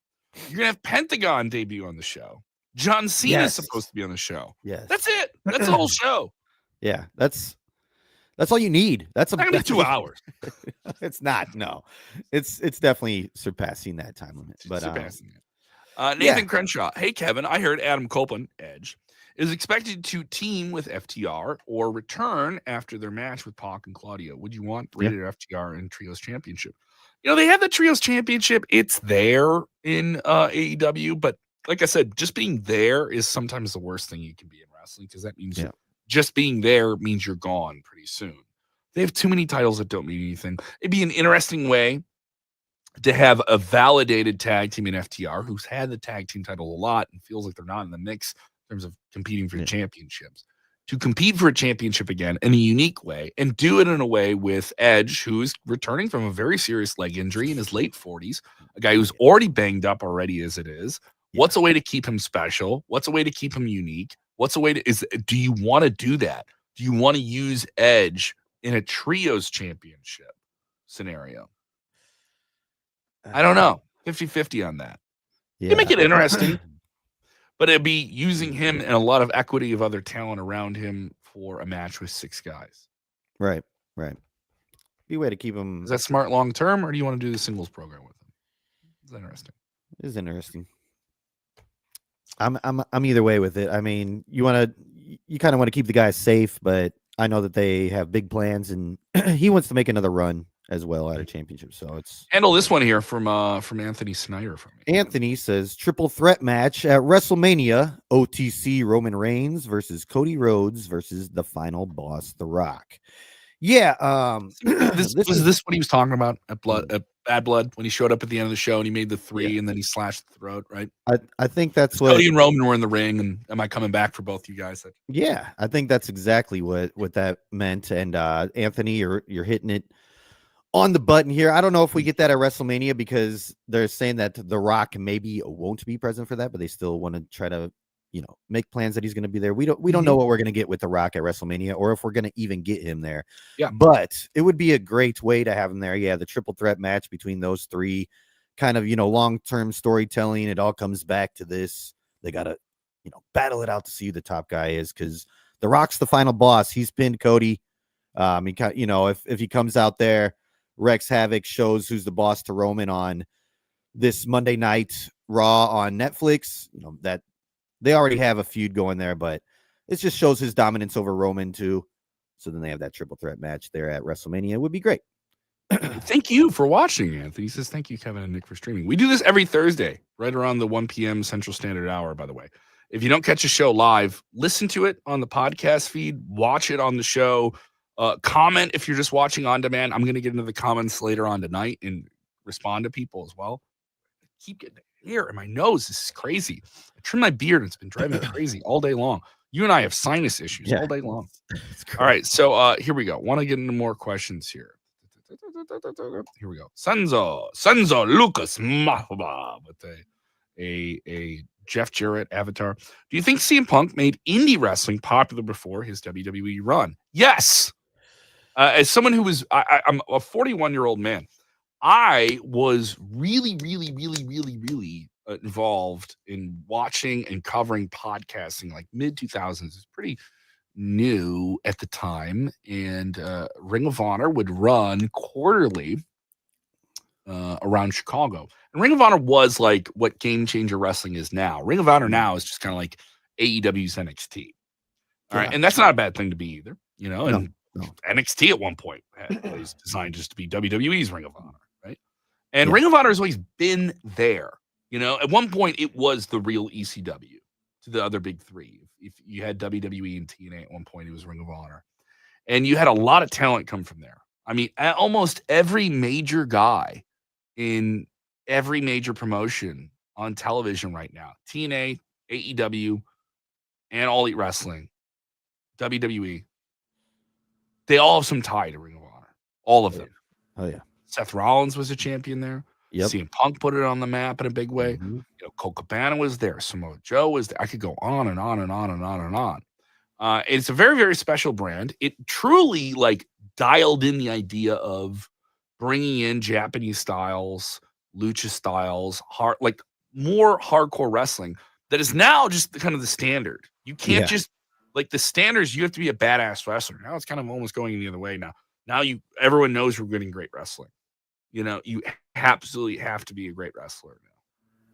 You're going to have Pentagon debut on the show. John Cena is supposed to be on the show. Yes. That's it. That's the whole show. Yeah, that's all you need. That's not gonna be 2 hours. It's not. No, it's definitely surpassing that time limit. But surpassing it. Nathan Crenshaw. Hey, Kevin, I heard Adam Copeland, Edge, is expected to team with FTR or return after their match with Pac and Claudio. Would you want rated FTR and Trios Championship? They have the Trios Championship. It's there in AEW, but like I said, just being there is sometimes the worst thing you can be in wrestling because that means just being there means you're gone pretty soon. They have too many titles that don't mean anything. It'd be an interesting way to have a validated tag team in FTR who's had the tag team title a lot and feels like they're not in the mix in terms of competing for championships. To compete for a championship again in a unique way and do it in a way with Edge, who's returning from a very serious leg injury in his late 40s, a guy who's already banged up already as it is. What's a way to keep him special? What's a way to keep him unique? What's a way do you want to do that? Do you want to use Edge in a trios championship scenario? I don't know. 50-50 on that. You make it interesting, but it'd be using him and a lot of equity of other talent around him for a match with 6 guys. Right. Be a way to keep him. Is that smart long term, or do you want to do the singles program with him? It's interesting. It is interesting. I'm either way with it. I mean, you kind of want to keep the guys safe, but I know that they have big plans, and he wants to make another run as well at a championship. So it's handle this one here from Anthony Snyder from me. Anthony says triple threat match at WrestleMania: OTC Roman Reigns versus Cody Rhodes versus the final boss, The Rock. Yeah, this was what he was talking about at Bad Blood when he showed up at the end of the show and he made the 3 and then he slashed the throat, right? I think that's what Cody and Roman were in the ring, and am I coming back for both you guys? Yeah, I think that's exactly what that meant. And Anthony, you're hitting it on the button here. I don't know if we get that at WrestleMania because they're saying that The Rock maybe won't be present for that, but they still want to try to make plans that he's going to be there. We don't know what we're going to get with The Rock at WrestleMania or if we're going to even get him there. Yeah. But it would be a great way to have him there. Yeah. The triple threat match between those 3 kind of, long-term storytelling. It all comes back to this. They got to, battle it out to see who the top guy is because The Rock's the final boss. He's pinned Cody. If he comes out there, Rex Havoc shows who's the boss to Roman on this Monday night Raw on Netflix, that they already have a feud going there, but it just shows his dominance over Roman too. So then they have that triple threat match there at WrestleMania. It would be great. Thank you for watching, Anthony. He says, thank you, Kevin and Nick, for streaming. We do this every Thursday, right around the 1 p.m. Central Standard Hour, by the way. If you don't catch a show live, listen to it on the podcast feed, watch it on the show Comment if you're just watching on demand. I'm going to get into the comments later on tonight and respond to people as well. I keep getting hair in my nose. This is crazy. I trimmed my beard and it's been driving me crazy all day long. You and I have sinus issues all day long. All right, so here we go. Want to get into more questions here. Here we go. Senzo Lucas Mahaba with a Jeff Jarrett avatar. Do you think CM Punk made indie wrestling popular before his WWE run? Yes. As someone who was, I'm a 41-year-old man. I was really involved in watching and covering podcasting like mid 2000s. It's pretty new at the time, and Ring of Honor would run quarterly around Chicago. And Ring of Honor was like what Game Changer Wrestling is now. Ring of Honor now is just kind of like AEW's NXT. All right, and that's not a bad thing to be either, you know. And NXT at one point was designed just to be WWE's Ring of Honor, right? And Ring of Honor has always been there. You know, at one point it was the real ECW to the other big three. If you had WWE and TNA at one point, it was Ring of Honor. And you had a lot of talent come from there. I mean, almost every major guy in every major promotion on television right now, TNA, AEW, and All Elite Wrestling, WWE, they all have some tie to Ring of Honor. All of them. Oh, yeah. Seth Rollins was a champion there. Yep. CM Punk put it on the map in a big way. You know, Colt Cabana was there. Samoa Joe was there. I could go on and on and on and on and on. It's a very, very special brand. It truly like dialed in the idea of bringing in Japanese styles, lucha styles, like more hardcore wrestling that is now just kind of the standard. You can't just like the standards. You have to be a badass wrestler. Now it's kind of almost going the other way now. Now everyone knows we're getting great wrestling. You know, you absolutely have to be a great wrestler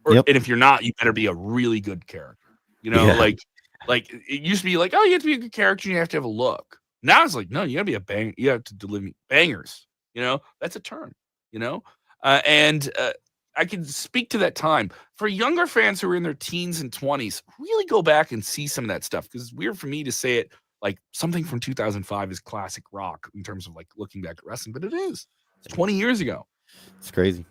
now. And if you're not, you better be a really good character. You know, like it used to be like, oh, you have to be a good character and you have to have a look. Now it's like, no, you gotta be a bang. You have to deliver bangers. You know, that's a term. You know, and I can speak to that time for younger fans who are in their teens and 20s. Really go back and see some of that stuff because it's weird for me to say it like something from 2005 is classic rock in terms of like looking back at wrestling, but it is. It's 20 years ago. It's crazy.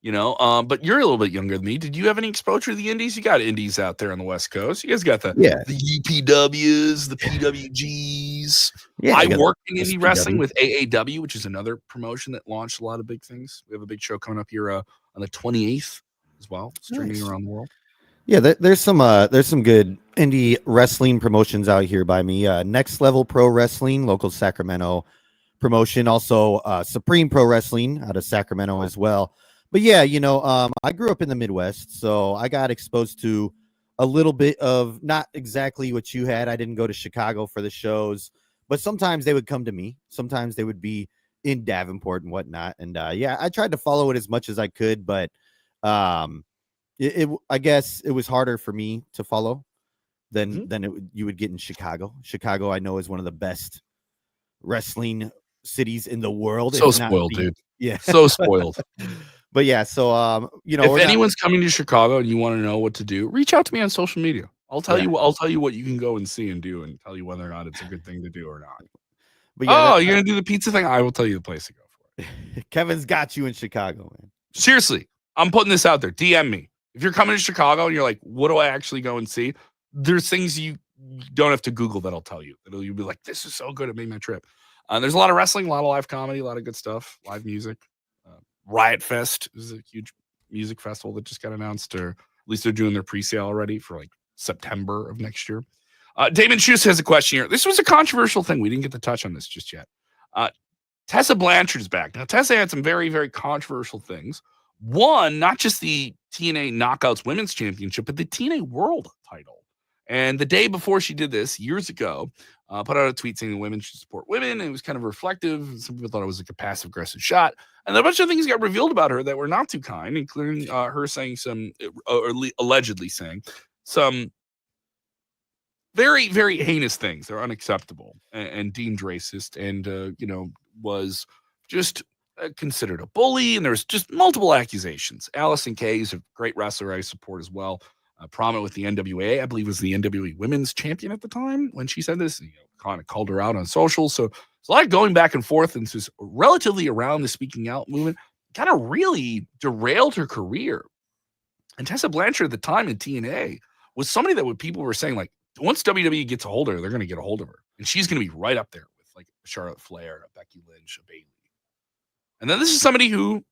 You know, but you're a little bit younger than me. Did you have any exposure to the indies? You got indies out there on the West Coast. You guys got the EPWs, the PWGs. Yeah, I worked in indie wrestling with AAW, which is another promotion that launched a lot of big things. We have a big show coming up here on the 28th as well, streaming around the world. Yeah, there's some good indie wrestling promotions out here by me. Next Level Pro Wrestling, local Sacramento promotion. Also, Supreme Pro Wrestling out of Sacramento as well. But yeah, you know, I grew up in the Midwest, so I got exposed to a little bit of not exactly what you had. I didn't go to Chicago for the shows, but sometimes they would come to me. Sometimes they would be in Davenport and whatnot. And yeah, I tried to follow it as much as I could, but I guess it was harder for me to follow than you would get in Chicago. Chicago, I know, is one of the best wrestling cities in the world. So spoiled, dude. Yeah, so spoiled. But yeah, so you know, if anyone's coming to Chicago and you want to know what to do, reach out to me on social media. I'll tell you. I'll tell you what you can go and see and do, and tell you whether or not it's a good thing to do or not. But yeah, you're gonna do the pizza thing. I will tell you the place to go for it. Kevin's got you in Chicago, man. Seriously, I'm putting this out there. DM me if you're coming to Chicago and you're like, "What do I actually go and see?" There's things you don't have to Google that I'll tell you. You'll be like, "This is so good. It made my trip." There's a lot of wrestling, a lot of live comedy, a lot of good stuff, live music. Riot Fest is a huge music festival that just got announced, or at least they're doing their pre-sale already for like September of next year. Damon Schuss has a question here. This was a controversial thing. We didn't get to touch on this just yet. Tessa Blanchard is back. Now, Tessa had some very, very controversial things. One, not just the TNA Knockouts Women's Championship, but the TNA World title. And the day before she did this, years ago, put out a tweet saying the women should support women. And it was kind of reflective. Some people thought it was like a passive-aggressive shot. And a bunch of things got revealed about her that were not too kind, including her saying or allegedly saying some very, very heinous things. They're unacceptable and deemed racist and, you know, was just considered a bully. And there's just multiple accusations. Allison Kay is a great wrestler I support as well. Prominent with the NWA, I believe was the NWA Women's Champion at the time when she said this. You know, kind of called her out on social. So There's a lot of going back and forth, and just relatively around the speaking out movement kind of really derailed her career. And Tessa Blanchard at the time in TNA was somebody that people were saying, like, once WWE gets a hold of her, they're going to get a hold of her. And she's going to be right up there with like Charlotte Flair, a Becky Lynch, a Bayley. And then this is somebody who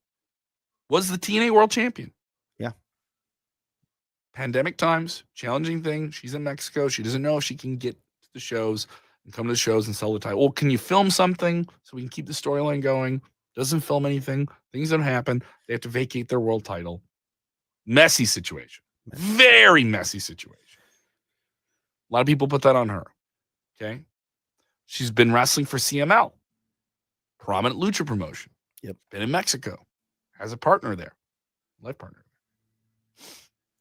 was the TNA world champion. Yeah. Pandemic times, challenging thing. She's in Mexico. She doesn't know if she can get to the shows and come to the shows and sell the title. Well, can you film something so we can keep the storyline going? Doesn't film anything. Things don't happen. They have to vacate their world title. Messy situation. Very messy situation. A lot of people put that on her. Okay. She's been wrestling for CML, prominent lucha promotion. Yep. Been in Mexico. Has a partner there. Life partner.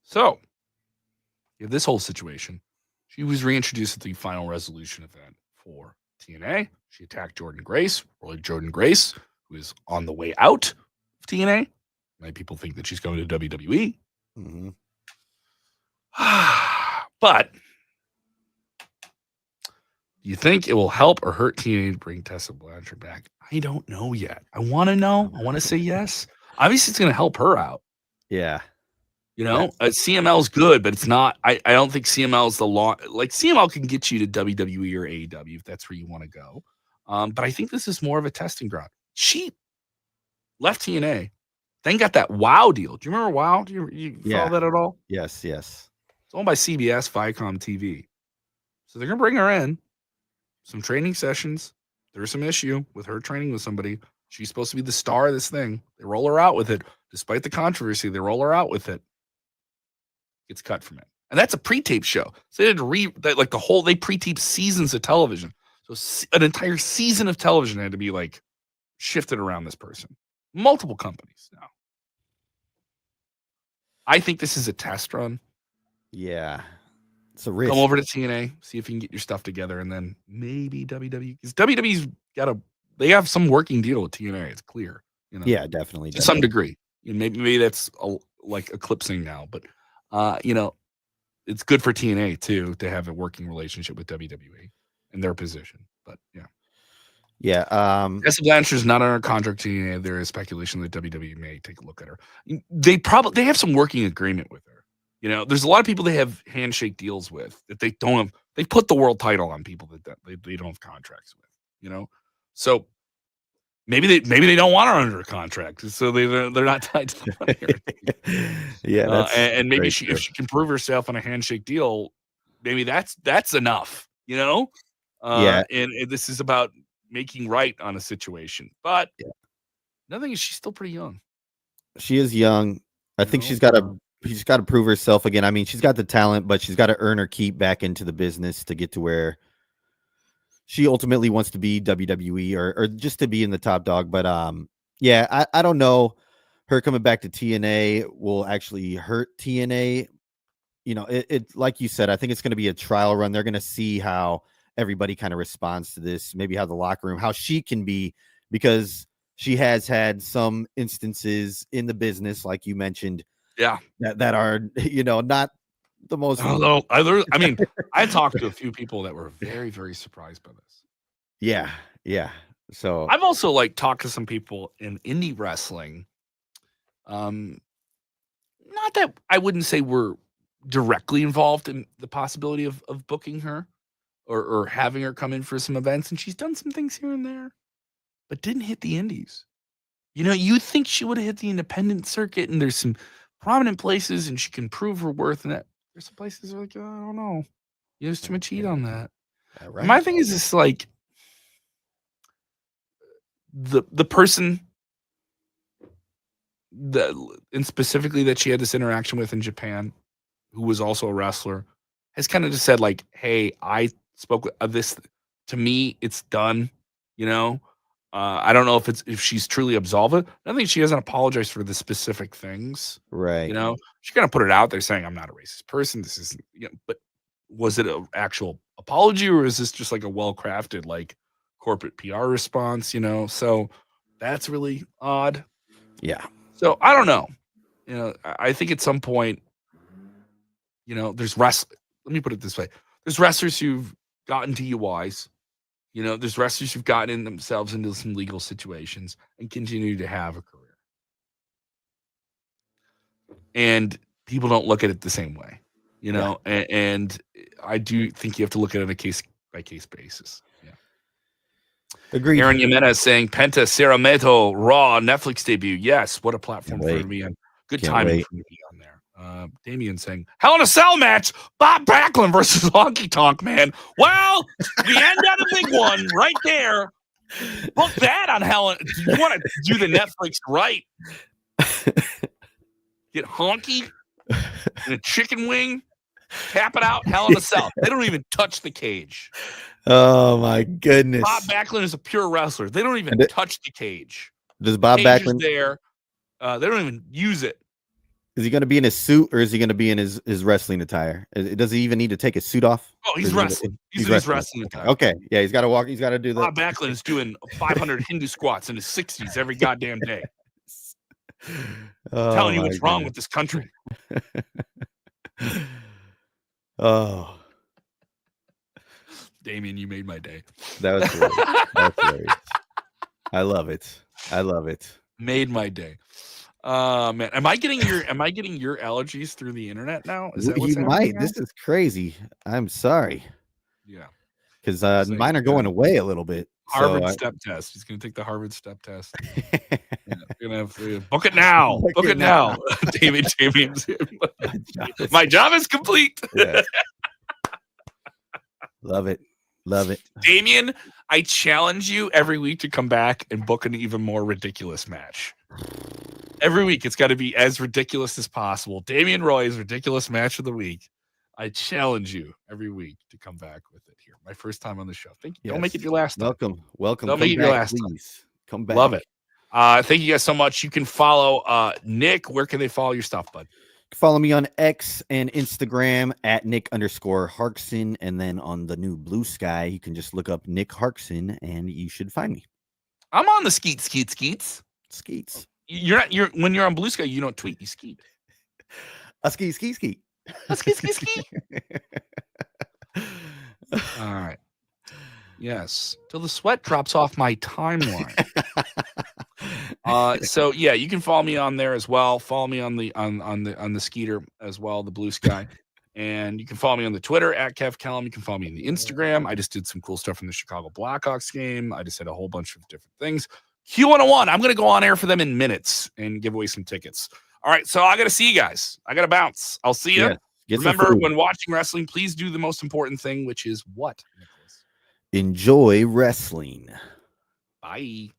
So, you have this whole situation. She was reintroduced at the Final Resolution event for TNA. She attacked Jordan Grace, or Jordan Grace, who is on the way out of TNA. Many people think that she's going to WWE. Mm-hmm. But do you think it will help or hurt TNA to bring Tessa Blanchard back? I don't know yet. I want to know. I want to say yes. Obviously, it's going to help her out. Yeah. You know, CML is good, but it's not. I don't think CML is the long. Like, CML can get you to WWE or AEW if that's where you want to go. But I think this is more of a testing ground. She left TNA, then got that WOW deal. Do you remember WOW? Do you follow that at all? Yes, yes. It's owned by CBS, Viacom TV. So they're going to bring her in, some training sessions. There's some issue with her training with somebody. She's supposed to be the star of this thing. They roll her out with it. Despite the controversy, they roll her out with it. Gets cut from it. And that's a pre-tape show. So they did they pre-taped seasons of television. So an entire season of television had to be like shifted around this person. Multiple companies now. I think this is a test run. Yeah. It's a risk. Come over to TNA, see if you can get your stuff together, and then maybe WWE. Because WWE's they have some working deal with TNA. It's clear. You know, yeah, definitely. To some degree. Maybe that's like eclipsing now, but it's good for TNA too to have a working relationship with WWE in their position. But yeah. Tessa Blanchard's not under contract to TNA. There is speculation that WWE may take a look at her. They have some working agreement with her. You know, there's a lot of people they have handshake deals with that they don't have. They put the world title on people that they don't have contracts with. You know, so maybe they don't want her under a contract, so they're not tied to the money. Yeah, and maybe if she can prove herself on a handshake deal, maybe that's enough. You know, and this is about making right on a situation. But another thing is she's still pretty young. She is young. I think she's got to prove herself again. I mean, she's got the talent, but she's got to earn her keep back into the business to get to where she ultimately wants to be WWE or just to be in the top dog. But I don't know. Her coming back to TNA will actually hurt TNA. You know, it like you said, I think it's going to be a trial run. They're going to see how everybody kind of responds to this, maybe how the locker room, how she can be, because she has had some instances in the business, like you mentioned, that are, not the most. I mean, I talked to a few people that were very, very surprised by this. Yeah. So I've also talked to some people in indie wrestling. Not that I wouldn't say we're directly involved in the possibility of booking her or having her come in for some events, and she's done some things here and there, but didn't hit the indies. You know, you think she would have hit the independent circuit, and there's some prominent places, and she can prove her worth. And that there's some places that are like, I don't know, there's too much heat on that. Right. My thing is just the person and specifically that she had this interaction with in Japan, who was also a wrestler, has kind of just said hey, I spoke with this. To me, it's done. You know, I don't know if she's truly absolved. I think she hasn't apologized for the specific things. Right. You know, she kind of put it out there saying, I'm not a racist person. This is, but was it an actual apology, or is this just a well-crafted corporate PR response? You know, so that's really odd. Yeah. So I don't know. You know, I think at some point, there's let me put it this way. There's wrestlers who've gotten DUIs, You know, there's wrestlers who've gotten themselves into some legal situations and continue to have a career. And people don't look at it the same way, you know, and I do think you have to look at it on a case-by-case basis. Yeah. Agreed. Aaron Yamena is saying Penta Cerameto Raw Netflix debut. Yes, what a platform for me. And good timing for me to be on there. Damien saying Hell in a Cell match, Bob Backlund versus Honky Tonk Man. Well, we end on a big one right there. Book that on Hell in. You want to do the Netflix right? Get Honky and a chicken wing, tap it out, Hell in a Cell. They don't even touch the cage. Oh my goodness! Bob Backlund is a pure wrestler. They don't even touch the cage. Does Bob Backlund there? They don't even use it. Is he going to be in his suit or is he going to be in his wrestling attire? Does he even need to take his suit off? Oh, he's wrestling. He's wrestling attire. Okay, yeah, he's got to walk. He's got to do that. Bob Backlund is doing 500 Hindu squats in his 60s every goddamn day. Telling you what's wrong with this country. Oh, Damien, you made my day. That was hilarious. I love it. Made my day. Man, am I getting your allergies through the internet now? Is that what's you might? now? This is crazy. I'm sorry. Yeah, because mine are going away a little bit. Harvard step test. He's going to take the Harvard step test. You're going to have book it now. Book it now. Damien. My job is complete. Yeah. Love it. Damien, I challenge you every week to come back and book an even more ridiculous match. Every week, it's got to be as ridiculous as possible. Damien Roy's ridiculous match of the week. I challenge you every week to come back with it here. My first time on the show. Thank you. Yes. Don't make it your last time. Welcome. Don't make it your last please. Come back. Love it. Thank you guys so much. You can follow Nick. Where can they follow your stuff, bud? Follow me on X and Instagram at Nick_Harkson. And then on the new Blue Sky, you can just look up Nick Harkson and you should find me. I'm on the skeets. Skeets. You're when you're on Blue Sky, you don't tweet, you skeet. A ski. A ski. All right. Yes. Till the sweat drops off my timeline. So yeah, you can follow me on there as well. Follow me on the Skeeter as well, the Blue Sky. And you can follow me on the Twitter at Kev Kellum. You can follow me on the Instagram. I just did some cool stuff from the Chicago Blackhawks game. I just had a whole bunch of different things. Q101. I'm going to go on air for them in minutes and give away some tickets. All right. So I got to see you guys. I got to bounce. I'll see you. Yeah, remember, when watching wrestling, please do the most important thing, which is what, Nicholas? Enjoy wrestling. Bye.